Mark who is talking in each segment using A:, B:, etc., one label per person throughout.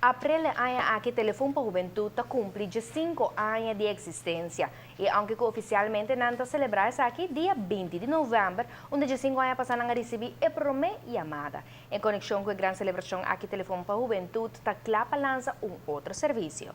A: Aprele año aquí Teléfono para Juventud cumple 5 años de existencia. Y aunque oficialmente no está celebrarse aquí día 20 de noviembre, onde 5 años pasaron a recibir el primer llamada. En conexión con la gran celebración aquí Teléfono para Juventud, está clapa lanza un otro servicio.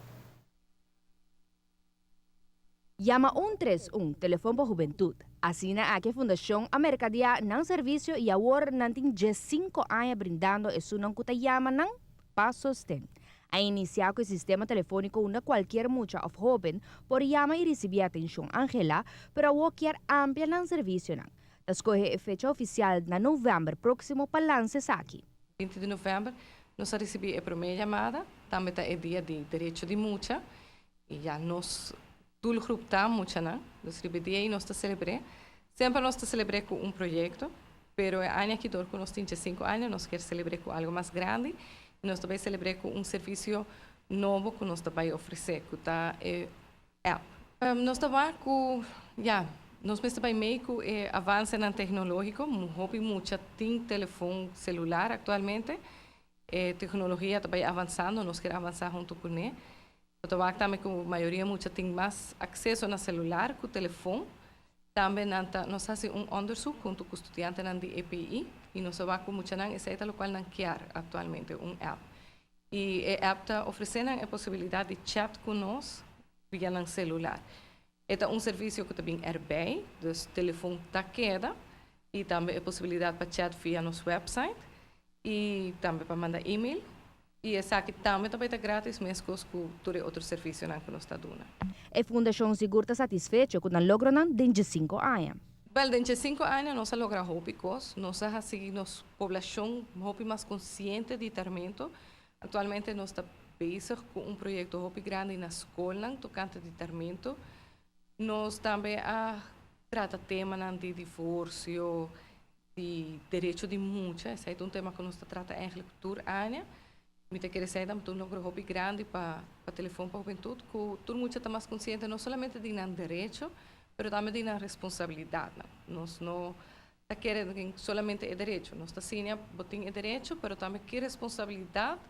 A: Llama 131 Teléfono para Juventud. Assina aqui a Fundação Americadia ng serviço e agora nanting 5 anos brindando e sunang kutayama ng pasostén. A iniciar com o sistema telefônico onde qualquer mucha of joven por llama e receber atenção Angela, pero a quer amplia ng serviço ng. Escolhe a fecha oficial na novembro próximo para lançar aqui.
B: 20 de novembro, nós recebemos a primeira chamada, também é dia de direito de mucha, e já nós todo o grupo está muito, né? Nós repetimos e nós celebramos. Sempre nós celebramos com um projeto, mas o ano que nós temos 5 anos, nós queremos celebrar com algo mais grande. E nós também celebramos com um serviço novo que nós também oferecemos, que está app. Nós também com, nós também meio com avanço na tecnológico, muito tem telefone celular atualmente. A tecnologia também avançando, nós queremos avançar junto com ele. Nós também com a maioria tem mais acesso no celular, com o telefone. Também nós fazemos underzoek junto com estudantes da EPI e nós vamos com muita gente essa local não quer atualmente app. E a app está oferecendo a possibilidade de chat conosco via no celular. É um serviço que também é bem, o telefone está queda e também a possibilidade para chat via nosso website e também para mandar e-mail. E essa aqui também está grátis, mesmo com todo outro serviço que nós estamos dando.
A: A Fundação Seguro está satisfeita com o logro de 5 anos.
B: Bem, dentro de 5 anos, nós logramos coisas, nós conseguimos população mais consciente de tratamento. Atualmente, nós estamos bezig com um projeto grande na escola, tocante de tratamento. Nós também tratamos tema de divórcio, de direito de multa. Esse é um tema que nós tratamos em todo ano. Muita querer sair da um logro grande para telefone para a juventude, que todo mundo está mais consciente não somente de direito, mas também de responsabilidade. Nós não queremos somente o direito, nós estamos botando o direito, mas também que responsabilidade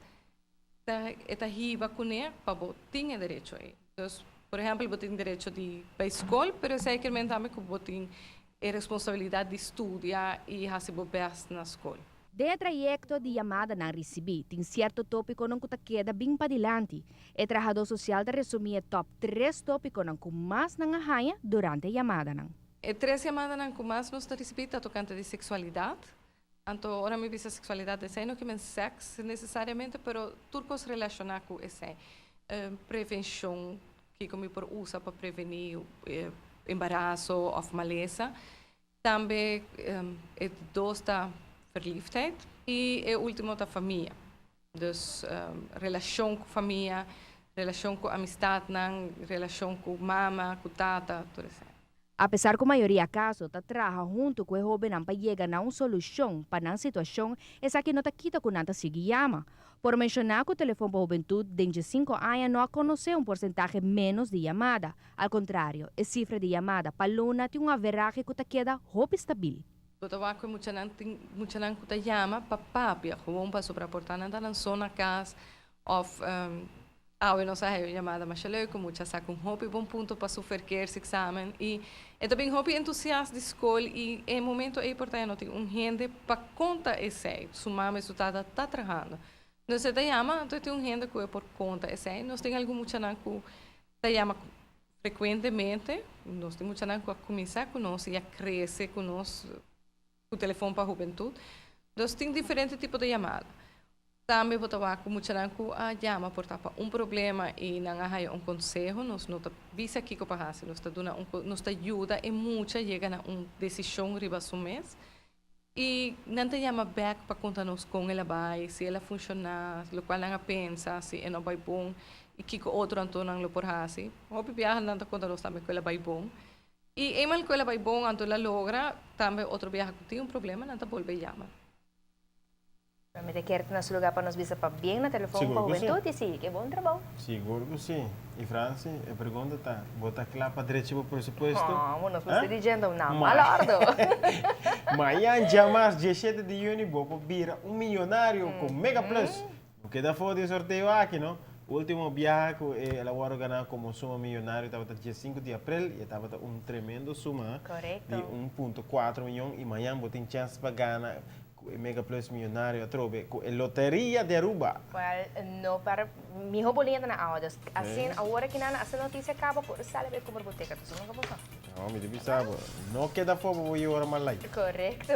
B: está riba com ele para botar o direito. Então, por exemplo, botar o direito de ir para a escola, mas certamente também que botar a responsabilidade de estudar e receber bem na escola.
A: De trayecto de llamada na recebi, tem certo tópico não que queda bem para diante. O trabajador social te resumia top 3 tópicos não que mais não arranha durante a chamada não.
B: 3 chamadas não que mais nós recebemos tocante de sexualidade. Então, ora me visa sexualidade é não que men sexo necessariamente, pero tudo que se relaciona com esse prevenção que como por usa para prevenir embaraço ou maleza. Também dois verliefdheid e o último da família. Dus relação com família, relação com amistade, relação com mama, com tata, tudo isso.
A: Apesar que a maioria dos casos está trabalhando junto com o jovem para chegar a uma solução para a situação, essa que não está quita com nada seguir chama. Por mencionar que o telefone para a juventude desde 5 anos não conhece porcentagem menos de chamada. Ao contrário, a cifra de chamada para Luna tem uma veragem que está queda estável.
B: Botawa ko mucha nang kutayama papapia gewoon para sobrapportar na zona casa of eu não sei chamada mas leuk mucha saca hobby bom ponto para o verkeersexamen e também hobby entusiasta de escola e em momento é importante não tem gente para conta esse sumar resultado tá trabalhando nós te chama então tem gente que é por conta esse nós tem algo mucha nang que te chama frequentemente nós tem mucha nang que começar com nós e a crescer com nós o telefone para a juventude. Nós temos diferentes tipos de chamada. Também botava com muita gente que chama por para um problema e não há conselho. Nós não visa aqui que para nós ajuda e muita chega a uma decisão riba mês. E não te chama back para contar-nos como ela vai, se ela funciona, o qual não pensa, se ela vai bom e que outro então não por assim. O pipiar não te conta-nos também que ela vai bom. E email que ela vai bom, então ela logra, também outro viaje que tem problema, não está volver chamar.
A: Realmente quero ter nosso lugar para nos visar para bem na telefone para a juventude e sim, que bom trabalho.
C: Seguro que sim. E Franci, a pergunta está, bota claro para direito para pressuposto?
A: Não, não estou dizendo não, malardo.
C: Amanhã, dia mais 17 de junho, vou vir um milionário com Mega Plus. O queda fora de sorteio aqui, não? O último viaje que ela agora ganhou como suma milionária estava dia 5 de abril e estava tremendo suma
D: Correcto.
C: de 1,4 milhão e amanhã você tem chance para ganhar o Mega Plus milionário a trobe com a loteria de Aruba.
D: Well, no, para mi hijo bolinha na audas. Assim, agora que na essa notícia acaba, por sala ver como boteca, tu não acabou.
C: Não, me diz, não queda fora para eu ir malai.
D: Correcto.